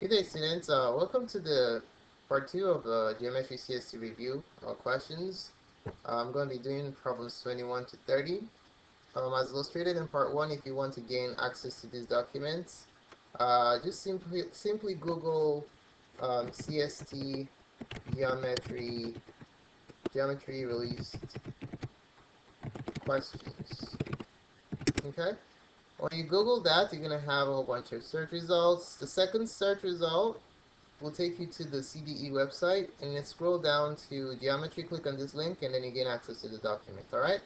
Good day, students. Welcome to the part 2 of the Geometry CST review questions. I'm going to be doing problems 21 to 30. As illustrated in part 1, if you want to gain access to these documents, just simply Google CST geometry released questions. Okay? When you Google that, you're going to have a whole bunch of search results. The second search result will take you to the CDE website, and then scroll down to geometry, click on this link, and then you gain access to the document. All right?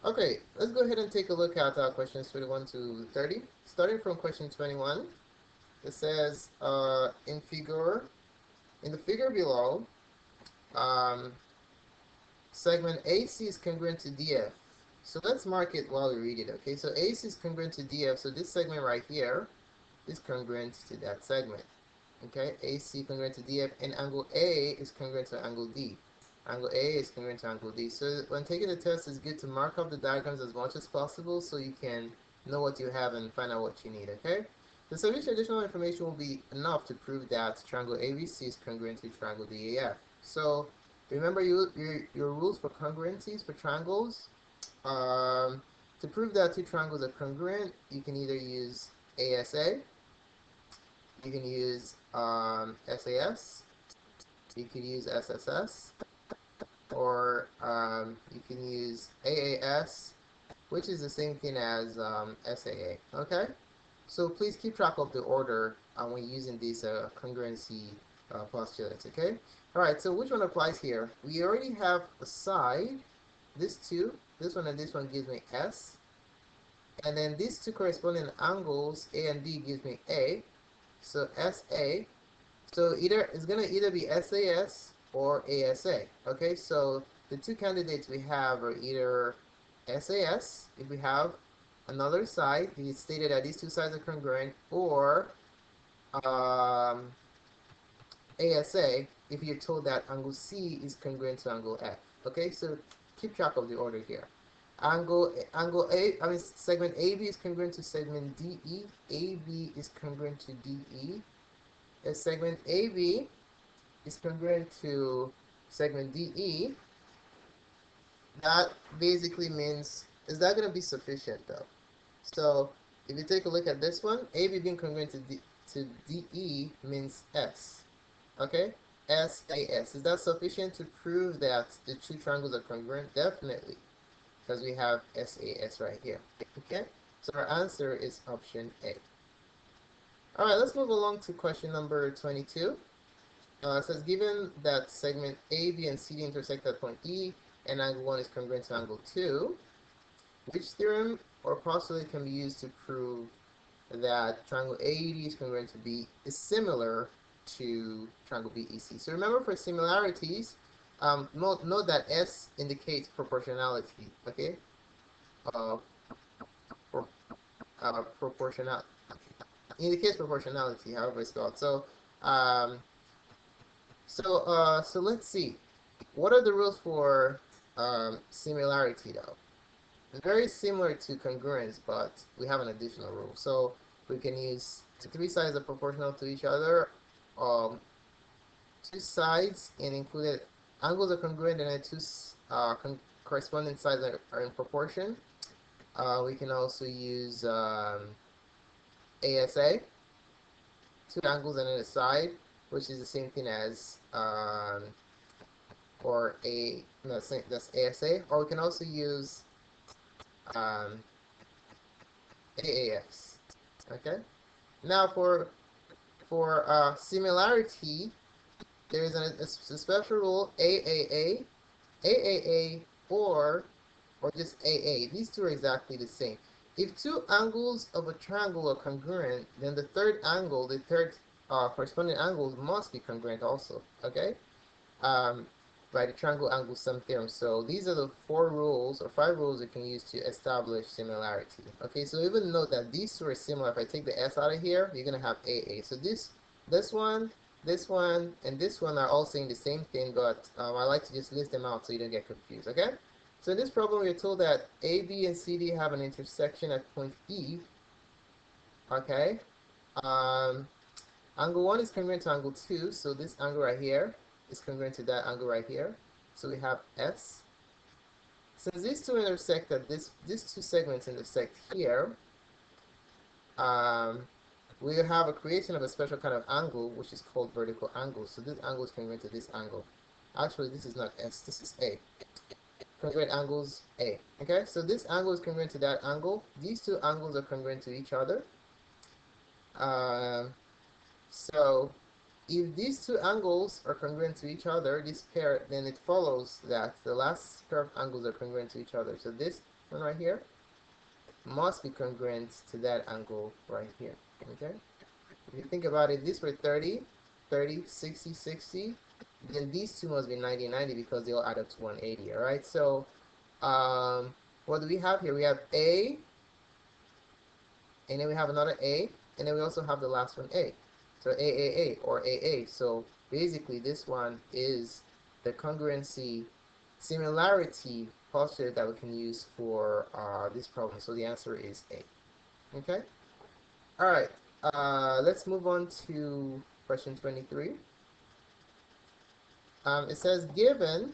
Okay, let's go ahead and take a look at questions 21 to 30. Starting from question 21, it says in the figure below, um, segment AC is congruent to DF. So let's mark it while we read it. Okay, so AC is congruent to DF, so this segment right here is congruent to that segment. Okay, AC congruent to DF, and angle A is congruent to angle D. Angle A is congruent to angle D. So when taking the test, it's good to mark up the diagrams as much as possible so you can know what you have and find out what you need, okay? The sufficient additional information will be enough to prove that triangle ABC is congruent to triangle DAF. So remember your rules for congruencies for triangles. To prove that two triangles are congruent, you can either use ASA, you can use SAS, you can use SSS, or you can use AAS, which is the same thing as SAA. Okay? So please keep track of the order when using these congruency postulates. Okay? Alright, so which one applies here? We already have a side, this one and this one gives me S. And then these two corresponding angles, A and D, gives me A. So SA, so it's going to either be SAS or ASA. Okay, so the two candidates we have are either SAS, if we have another side, it's stated that these two sides are congruent, or ASA, if you're told that angle C is congruent to angle F. Okay, so keep track of the order here. Segment AB is congruent to segment DE. AB is congruent to DE. If segment AB is congruent to segment DE, that basically means, is that going to be sufficient though? So if you take a look at this one, AB being congruent to DE means S. Okay? SAS. Is that sufficient to prove that the two triangles are congruent? Definitely, because we have SAS right here. Okay? So our answer is option A. Alright, let's move along to question number 22. It says, given that segment AB and CD intersect at point E, and angle 1 is congruent to angle 2, which theorem or postulate can be used to prove that triangle AED is congruent to B is similar to triangle BEC? So remember, for similarities, note that S indicates proportionality, okay? Proportional indicates proportionality, however it's called. So, so let's see. What are the rules for similarity, though? It's very similar to congruence, but we have an additional rule. So we can use three sides are proportional to each other. Two sides and included angles are congruent, and then two corresponding sides are in proportion. We can also use ASA, two angles and then a side, which is the same thing as that's ASA. Or we can also use AAS. Okay. Now for similarity, there is a special rule, AAA, or just AA. These two are exactly the same. If two angles of a triangle are congruent, then the third corresponding angles must be congruent also. Okay. By the triangle angle sum theorem. So these are the 4 rules or 5 rules you can use to establish similarity. Okay, so even note that these two are similar. If I take the S out of here, you're gonna have AA. So this one, and this one are all saying the same thing, but I like to just list them out so you don't get confused. Okay. So in this problem, we're told that A, B, and C, D have an intersection at point E. Okay. Angle 1 is congruent to angle 2, so this angle right here is congruent to that angle right here. So we have S. Since these two intersect at these two segments intersect here, we have a creation of a special kind of angle, which is called vertical angle. So this angle is congruent to this angle. Actually, this is not S, this is A. Congruent angles A. Okay, so this angle is congruent to that angle. These two angles are congruent to each other. So if these two angles are congruent to each other, this pair, then it follows that the last pair of angles are congruent to each other. So this one right here must be congruent to that angle right here. Okay? If you think about it, these were 30, 30, 60, 60. Then these two must be 90, 90 because they all add up to 180. All right? So what do we have here? We have A, and then we have another A, and then we also have the last one A. So AAA or AA. So basically this one is the congruency similarity postulate that we can use for this problem. So the answer is A. Okay? All right. Let's move on to question 23. It says, given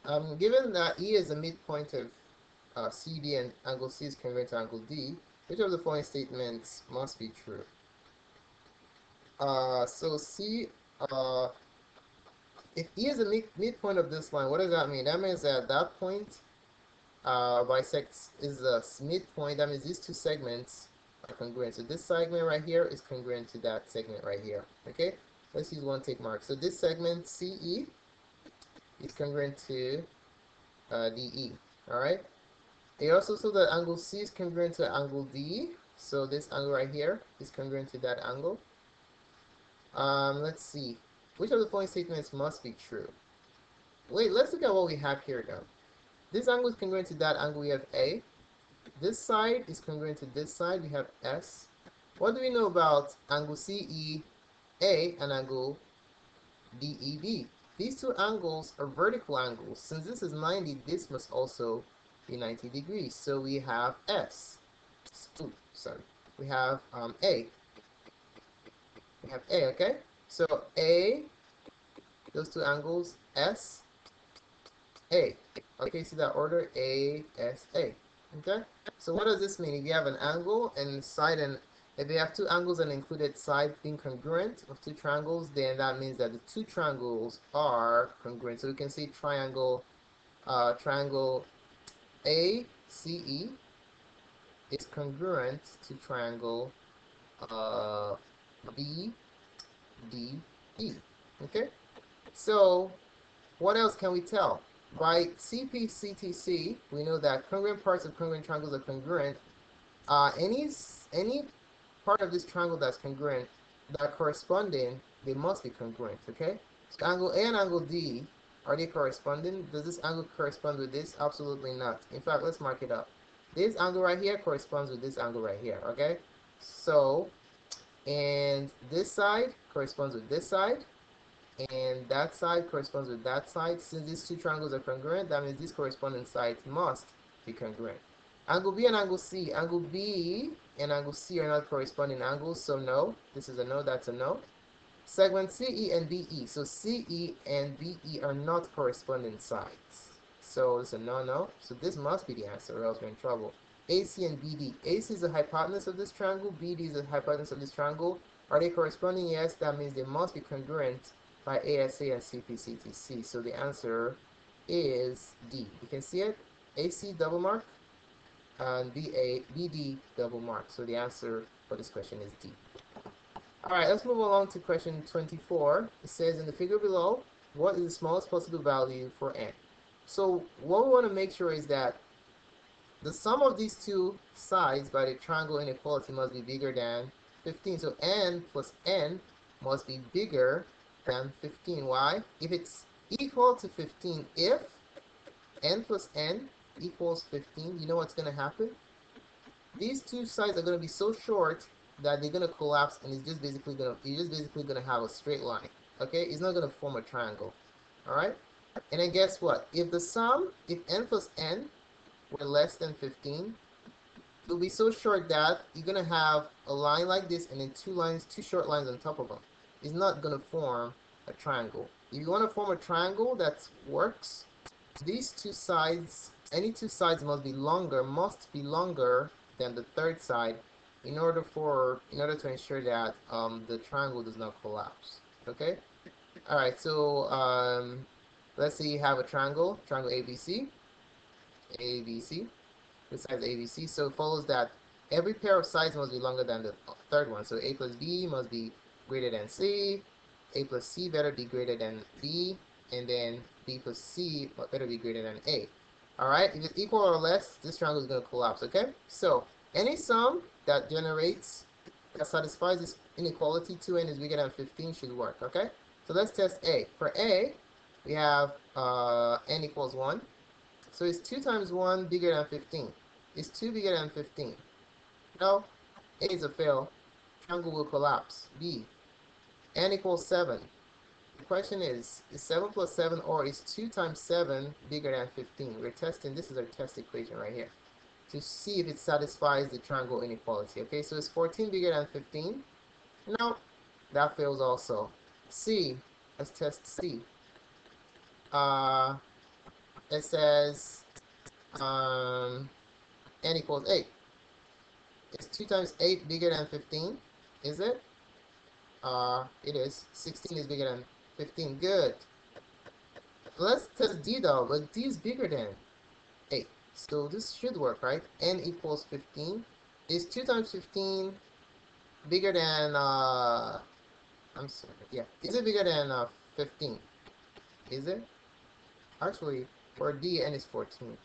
that E is the midpoint of CD and angle C is congruent to angle D, which of the following statements must be true? So C, if E is the midpoint of this line, what does that mean? That means that that point bisects is the midpoint. That means these two segments are congruent. So this segment right here is congruent to that segment right here. Okay, let's use one tick mark. So this segment CE is congruent to DE. All right. It also saw that angle C is congruent to angle D. So this angle right here is congruent to that angle. Let's see. Which of the following statements must be true? Wait, let's look at what we have here now. This angle is congruent to that angle, we have A. This side is congruent to this side, we have S. What do we know about angle CEA and angle DEB? These two angles are vertical angles. Since this is 90, this must also be 90 degrees. So we have S. Ooh, sorry. We have A. We have A, okay? So A, those two angles, S, A. Okay, see that order? A, S, A. Okay? So what does this mean? If you have an angle and side, and if you have two angles and included side being congruent of two triangles, then that means that the two triangles are congruent. So we can see triangle ACE is congruent to triangle BDE. Okay? So what else can we tell? By CPCTC, we know that congruent parts of congruent triangles are congruent. Any part of this triangle that's congruent, that corresponding, they must be congruent, okay? So angle A and angle D, are they corresponding? Does this angle correspond with this? Absolutely not. In fact, let's mark it up. This angle right here corresponds with this angle right here, okay? So, and this side corresponds with this side, and that side corresponds with that side. Since these two triangles are congruent, that means these corresponding sides must be congruent. Angle B and angle C. Angle B and angle C are not corresponding angles, so no. This is a no, that's a no. Segment CE and BE. So CE and BE are not corresponding sides. So it's a no, no. So this must be the answer, or else we're in trouble. AC and BD. AC is the hypotenuse of this triangle. BD is the hypotenuse of this triangle. Are they corresponding? Yes, that means they must be congruent by ASA and CPCTC. So the answer is D. You can see it. AC double mark and BD double mark. So the answer for this question is D. Alright, let's move along to question 24. It says in the figure below, what is the smallest possible value for n? So what we want to make sure is that the sum of these two sides by the triangle inequality must be bigger than 15. So n plus n must be bigger than 15. Why? If it's equal to 15, if n plus n equals 15, you know what's going to happen? These two sides are going to be so short that they're going to collapse, and you're just basically going to have a straight line. Okay, it's not going to form a triangle. All right, and then guess what? If n plus n were less than 15, It'll be so short that you're gonna have a line like this and then two short lines on top of them. It's not gonna form a triangle. If you want to form a triangle that works, these two sides, any two sides must be longer than the third side in order to ensure that the triangle does not collapse. Okay. All right. So let's say you have a triangle ABC, ABC. Besides ABC. So it follows that every pair of sides must be longer than the third one. So A plus B must be greater than C. A plus C better be greater than B. And then B plus C better be greater than A. All right. If it's equal or less, this triangle is going to collapse. Okay. So any sum that satisfies this inequality, 2n is bigger than 15 should work. Okay. So let's test A. For A, we have n equals 1. So is 2 times 1 bigger than 15? Is 2 bigger than 15? No. A is a fail. Triangle will collapse. B. N equals 7. The question is 7 plus 7 or is 2 times 7 bigger than 15? We're testing, this is our test equation right here, to see if it satisfies the triangle inequality. Okay, so is 14 bigger than 15? No. That fails also. C. Let's test C. It says n equals 8. Is 2 times 8 bigger than 15? Is it? It is. 16 is bigger than 15. Good. Let's test D though, but D is bigger than 8. So this should work, right? N equals 15. Is 2 times 15 bigger than, I'm sorry, yeah. Is it bigger than 15? Is it? Actually, for D, N is 14.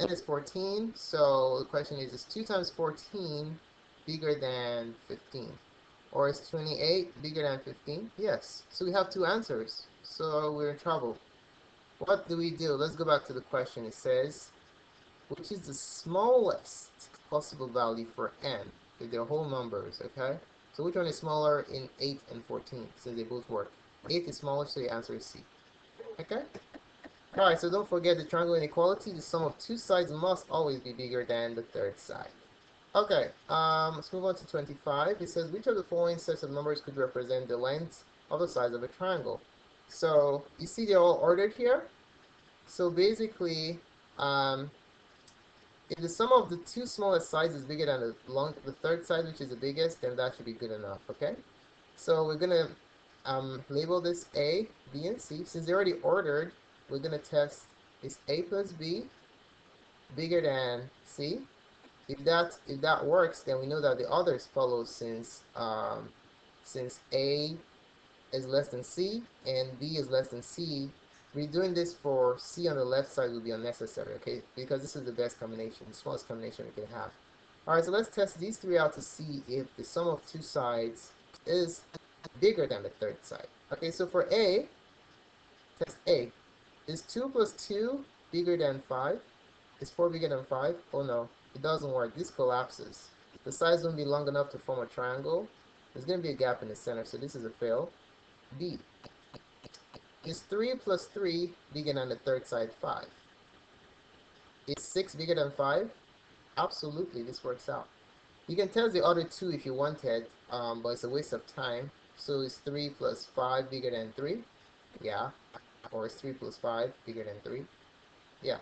N is 14, so the question is 2 times 14 bigger than 15? Or is 28 bigger than 15? Yes. So we have two answers. So we're in trouble. What do we do? Let's go back to the question. It says, which is the smallest possible value for n? If they're whole numbers, okay? So which one is smaller in 8 and 14? Since they both work. 8 is smaller, so the answer is C. Okay? Alright, so don't forget the triangle inequality. The sum of two sides must always be bigger than the third side. Okay, let's move on to 25. It says, which of the following sets of numbers could represent the length of the sides of a triangle? So, you see they're all ordered here. So basically, if the sum of the two smallest sides is bigger than the third side, which is the biggest, then that should be good enough, okay? So we're going to label this A, B, and C. Since they're already ordered, we're going to test, is A plus B bigger than C? If that works, then we know that the others follow since A is less than C and B is less than C. Redoing this for C on the left side would be unnecessary, okay? Because this is the best combination, the smallest combination we can have. All right, so let's test these three out to see if the sum of two sides is bigger than the third side. Okay, so for A, test A. Is 2 plus 2 bigger than 5? Is 4 bigger than 5? Oh no, it doesn't work. This collapses. The sides won't be long enough to form a triangle. There's going to be a gap in the center, so this is a fail. B. Is 3 plus 3 bigger than the third side? 5. Is 6 bigger than 5? Absolutely, this works out. You can test the other two if you wanted, but it's a waste of time. So is 3 plus 5 bigger than 3? Yeah. Or is 3 plus 5 bigger than 3? Yeah.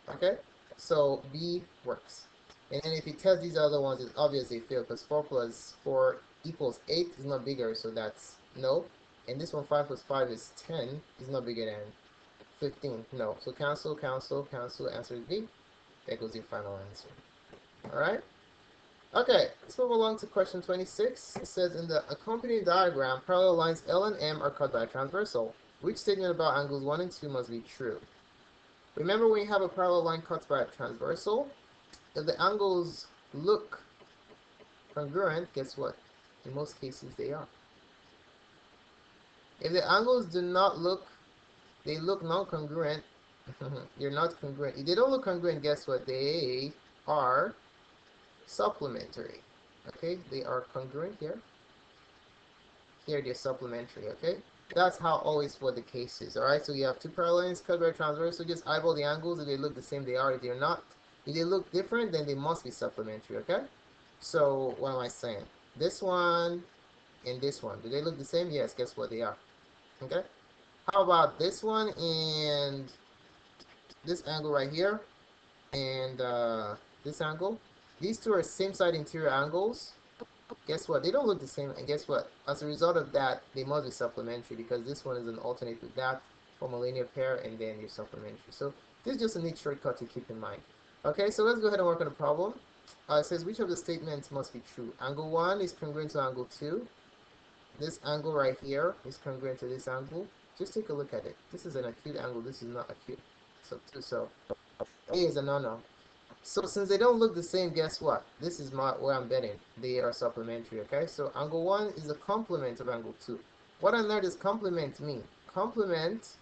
Okay? So B works. And then if you test these other ones, it's obviously fail because 4 plus 4 equals 8 is not bigger, so that's no. And this one, 5 plus 5 is 10, is not bigger than 15. No. So cancel, cancel, cancel. Answer is B. That goes your final answer. Alright? Okay, let's move along to question 26. It says, in the accompanying diagram, parallel lines L and M are cut by a transversal. Which statement about angles 1 and 2 must be true? Remember, when you have a parallel line cut by a transversal, if the angles look congruent, guess what? In most cases, they are. If the angles do not look, they look non-congruent, they're not congruent. If they don't look congruent, guess what? They are supplementary. Okay, they are congruent here. Here they're supplementary, okay? That's how always what the case is, alright? So you have two parallel lines cut by a transversal, just eyeball the angles. If they look the same, they are. If they're not, If they look different, then they must be supplementary, okay? So what am I saying? This one and this one, do they look the same? Yes, guess what they are, okay? How about this one and this angle right here and this angle? These two are same side interior angles. Guess what? They don't look the same, and guess what? As a result of that, they must be supplementary because this one is an alternate with that from a linear pair, and then you're supplementary. So this is just a neat shortcut to keep in mind. Okay, so let's go ahead and work on the problem. It says which of the statements must be true? Angle 1 is congruent to angle 2. This angle right here is congruent to this angle. Just take a look at it. This is an acute angle. This is not acute. So A is a no-no. So since they don't look the same, guess what? This is where I'm betting. They are supplementary, okay? So angle 1 is a complement of angle 2. What on earth does complement mean? Complement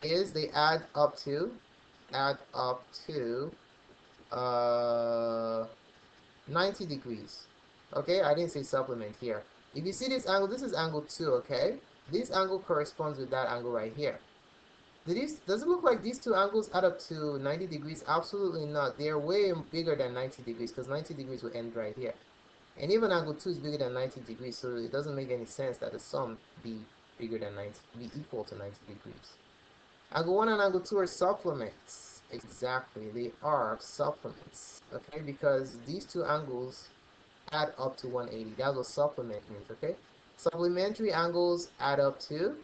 is they add up to uh, 90 degrees. Okay, I didn't say supplement here. If you see this angle, this is angle 2, okay? This angle corresponds with that angle right here. Does it look like these two angles add up to 90 degrees? Absolutely not. They are way bigger than 90 degrees because 90 degrees will end right here. And even angle 2 is bigger than 90 degrees, so it doesn't make any sense that the sum be bigger than 90, be equal to 90 degrees. Angle 1 and angle 2 are supplements. Exactly, they are supplements. Okay, because these two angles add up to 180. That's what supplement means, okay? Supplementary angles add up to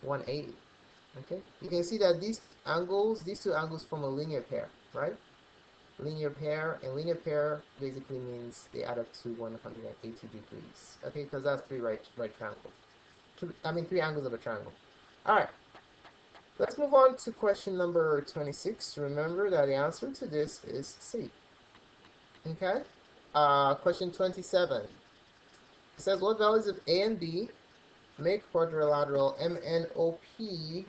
180. Okay, you can see that these two angles form a linear pair, right? Linear pair, and linear pair basically means they add up to 180 degrees. Okay, because that's three right triangles. Three angles of a triangle. All right, let's move on to question number 26. Remember that the answer to this is C. Okay, question 27. It says what values of A and B make quadrilateral MNOP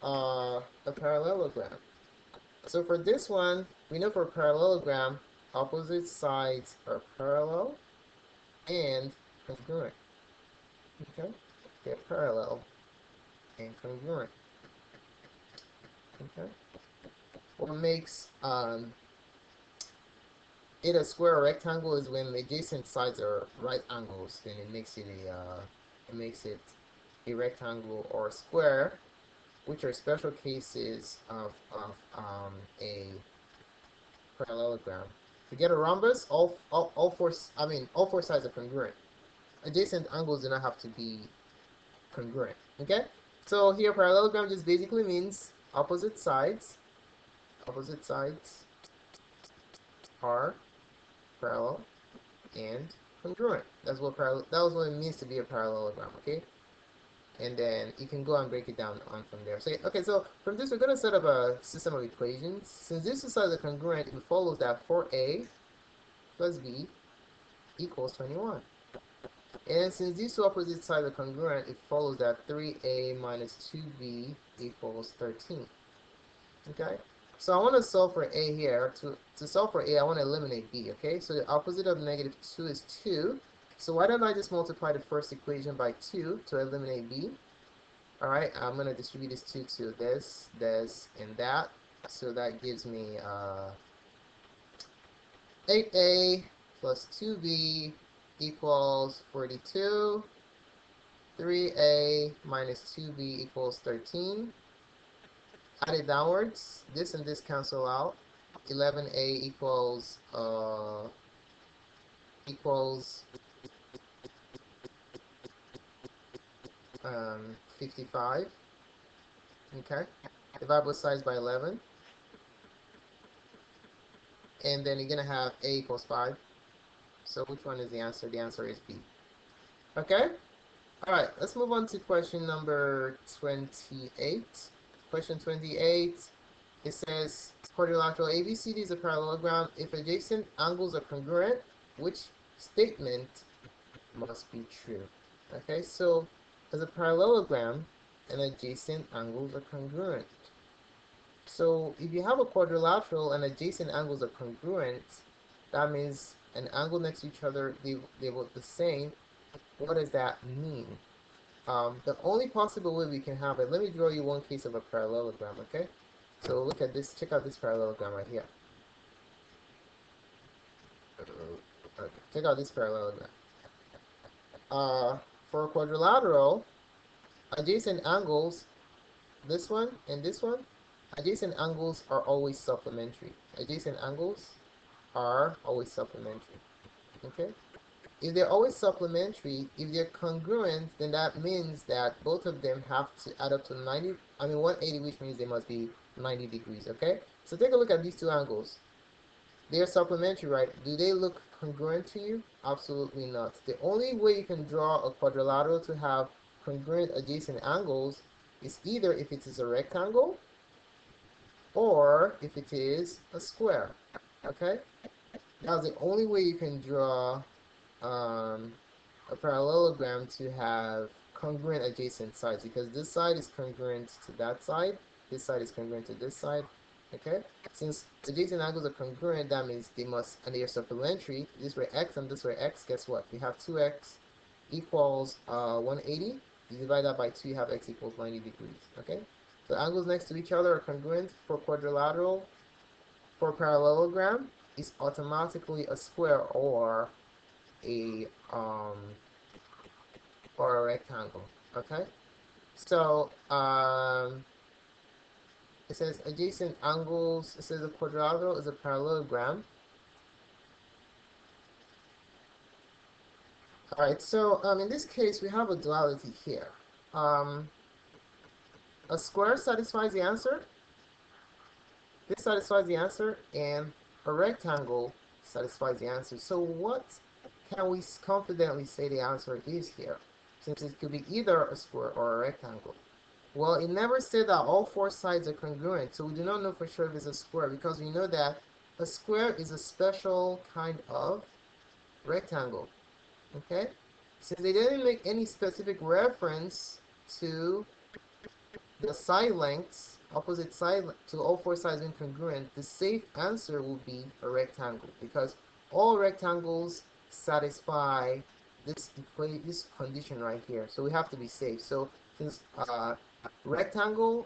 a parallelogram? So for this one, we know for a parallelogram, opposite sides are parallel and congruent. Okay, they're parallel and congruent. Okay, what makes it a square or rectangle is when the adjacent sides are right angles. Then it makes it a rectangle or a square, which are special cases of a parallelogram. To get a rhombus, all four sides are congruent. Adjacent angles do not have to be congruent. Okay? So here parallelogram just basically means opposite sides are parallel and congruent. That was what it means to be a parallelogram, okay? And then you can go and break it down on from there. So okay, so from this we're gonna set up a system of equations. Since these two sides are congruent, it follows that 4a plus b equals 21. And since these two opposite sides are congruent, it follows that 3a minus 2b equals 13. Okay? So I want to solve for a here. To solve for a, I want to eliminate b, okay? So the opposite of negative 2 is 2. So why don't I just multiply the first equation by 2 to eliminate b? Alright, I'm going to distribute this 2 to this, and that. So that gives me 8a plus 2b equals 42. 3a minus 2b equals 13. Add it downwards. This and this cancel out. 11a equals 55. Okay. Divide both sides by 11. And then you're going to have a equals 5. So which one is the answer? The answer is B. Okay? Alright, let's move on to question number 28. Question 28, it says quadrilateral ABCD is a parallelogram. If adjacent angles are congruent, which statement must be true? Okay, so as a parallelogram, and adjacent angles are congruent. So if you have a quadrilateral and adjacent angles are congruent, that means an angle next to each other, they look the same. What does that mean? The only possible way we can have it, let me draw you one case of a parallelogram, okay? So look at this, check out this parallelogram right here. Okay, check out this parallelogram. For a quadrilateral, adjacent angles, this one and this one, adjacent angles are always supplementary. Adjacent angles are always supplementary. Okay? If they're always supplementary, if they're congruent, then that means that both of them have to add up to 180, which means they must be 90 degrees, okay? So take a look at these two angles. They're supplementary, right? Do they look congruent to you? Absolutely not. The only way you can draw a quadrilateral to have congruent adjacent angles is either if it is a rectangle or if it is a square, okay? That's the only way you can draw um, a parallelogram to have congruent adjacent sides, because this side is congruent to that side, this side is congruent to this side, okay? Since adjacent angles are congruent, that means they must, and they are supplementary. This way x and this way x, guess what? We have 2x equals 180. You divide that by 2, you have x equals 90 degrees, okay? So angles next to each other are congruent. For quadrilateral, for parallelogram, is automatically a square a um, or a rectangle. Okay, so it says adjacent angles. It says a quadrilateral is a parallelogram. All right, so in this case we have a duality here. A square satisfies the answer. This satisfies the answer, and a rectangle satisfies the answer. So what can we confidently say the answer is here, since it could be either a square or a rectangle? Well, it never said that all four sides are congruent, so we do not know for sure if it's a square, because we know that a square is a special kind of rectangle, okay? Since they didn't make any specific reference to the side lengths, opposite side to all four sides being congruent, the safe answer will be a rectangle, because all rectangles satisfy this condition right here. So we have to be safe. So since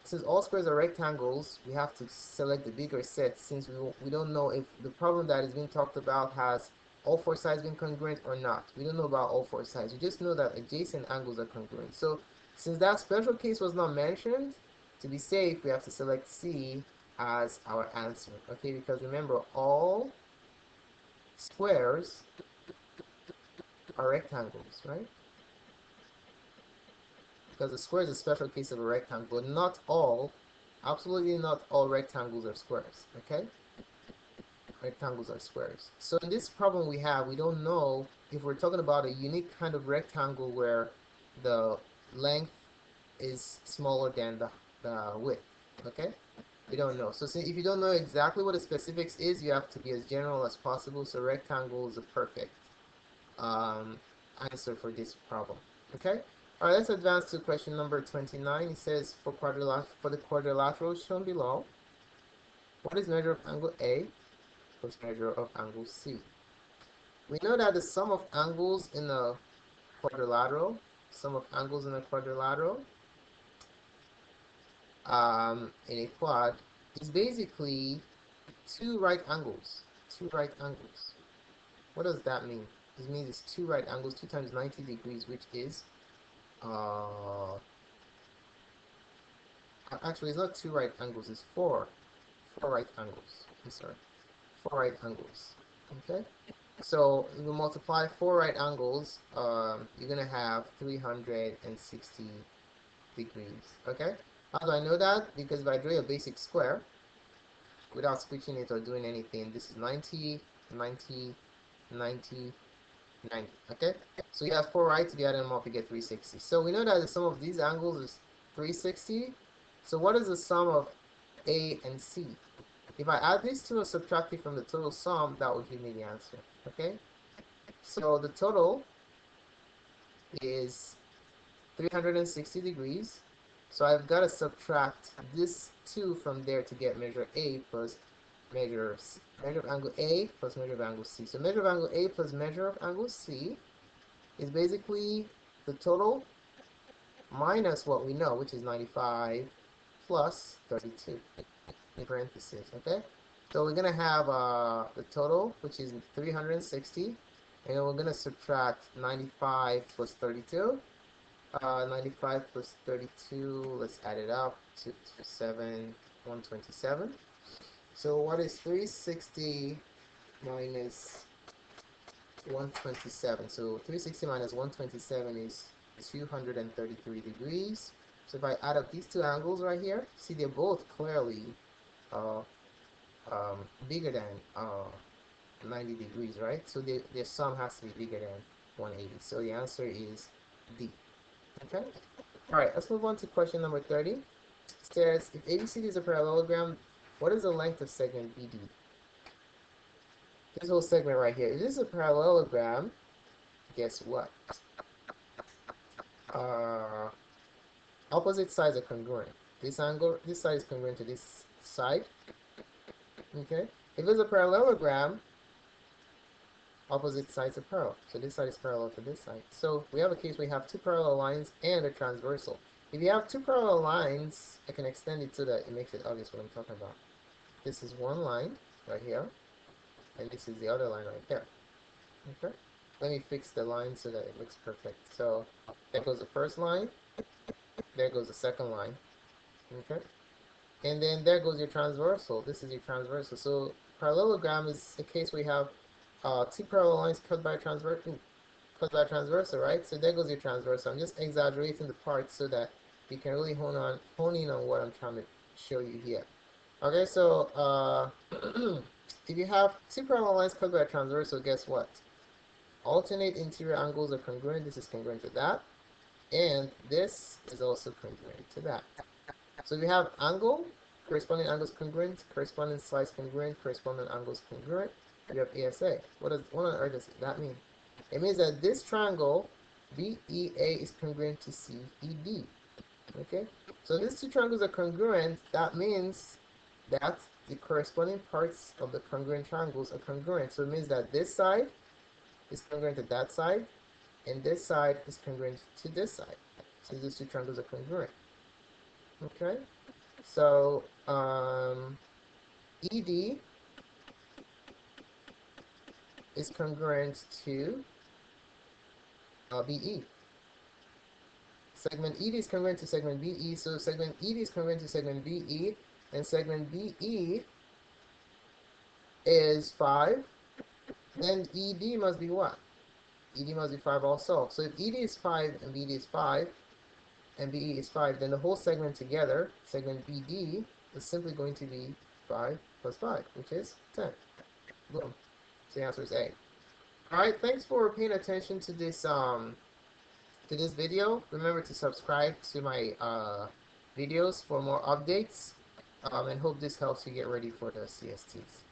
since all squares are rectangles, we have to select the bigger set, since we don't know if the problem that is being talked about has all four sides being congruent or not. We don't know about all four sides. We just know that adjacent angles are congruent. So since that special case was not mentioned, to be safe, we have to select C as our answer. Okay, because remember, all squares are rectangles, right? Because a square is a special case of a rectangle, but not all, absolutely not all rectangles are squares, okay? Rectangles are squares. So in this problem we don't know if we're talking about a unique kind of rectangle where the length is smaller than the width, okay? We don't know. So if you don't know exactly what the specifics is, you have to be as general as possible. So rectangle is a perfect answer for this problem, okay? All right, let's advance to question number 29. It says, for the quadrilateral shown below, what is measure of angle A plus measure of angle C? We know that the sum of angles in a quadrilateral, sum of angles in a quadrilateral, in a quad, is basically two right angles. Two right angles. What does that mean? It means it's two right angles, 2 times 90 degrees, which is actually it's not two right angles, it's four right angles. I'm sorry, four right angles. Okay, so if you multiply four right angles, you're gonna have 360 degrees. Okay, how do I know that? Because if I draw a basic square without switching it or doing anything, this is 90, 90, 90, 90. Okay, so you have four right, if you add them up you get 360. So we know that the sum of these angles is 360. So what is the sum of A and C? If I add these two and subtract it from the total sum, that will give me the answer. Okay, so the total is 360 degrees. So I've got to subtract this 2 from there to get measure A plus measure of angle A plus measure of angle C. So measure of angle A plus measure of angle C is basically the total minus what we know, which is 95 plus 32. in parentheses, okay? So we're going to have the total, which is 360, and then we're going to subtract 95 plus 32. 95 plus 32, let's add it up, 127. So what is 360 minus 127? So 360 minus 127 is 233 degrees. So if I add up these two angles right here, see they're both clearly uh, bigger than 90 degrees, right? So their sum has to be bigger than 180. So the answer is D. Okay? Alright, let's move on to question number 30. It says, if ABCD is a parallelogram, what is the length of segment BD? This whole segment right here. If this is a parallelogram, guess what? Opposite sides are congruent. This side is congruent to this side. Okay? If it's a parallelogram, opposite sides are parallel. So this side is parallel to this side. So we have a case where we have two parallel lines and a transversal. If you have two parallel lines, I can extend it so that it makes it obvious what I'm talking about. This is one line right here, and this is the other line right here. Okay? Let me fix the line so that it looks perfect. So there goes the first line, there goes the second line. Okay? And then there goes your transversal. This is your transversal. So parallelogram is a case where you have two parallel lines cut by a transversal, right? So there goes your transversal. I'm just exaggerating the parts so that you can really hone in on what I'm trying to show you here. Okay, so if you have two parallel lines cut by a transversal, guess what? Alternate interior angles are congruent. This is congruent to that, and this is also congruent to that. So we have angle, corresponding angles congruent, corresponding sides congruent, corresponding angles congruent. We have ASA. What on earth does that mean? It means that this triangle BEA is congruent to CED. Okay? So these two triangles are congruent. That means that the corresponding parts of the congruent triangles are congruent. So it means that this side is congruent to that side, and this side is congruent to this side. So these two triangles are congruent. Okay? So ED is congruent to BE. Segment ED is congruent to segment BE, so segment ED is congruent to segment BE, and segment BE is 5, then ED must be what? ED must be 5 also. So if ED is 5 and BD is 5, and BE is 5, then the whole segment together, segment BD, is simply going to be 5 plus 5, which is 10. Boom. So the answer is A. Alright, thanks for paying attention to this video. Remember to subscribe to my videos for more updates, and hope this helps you get ready for the CSTs.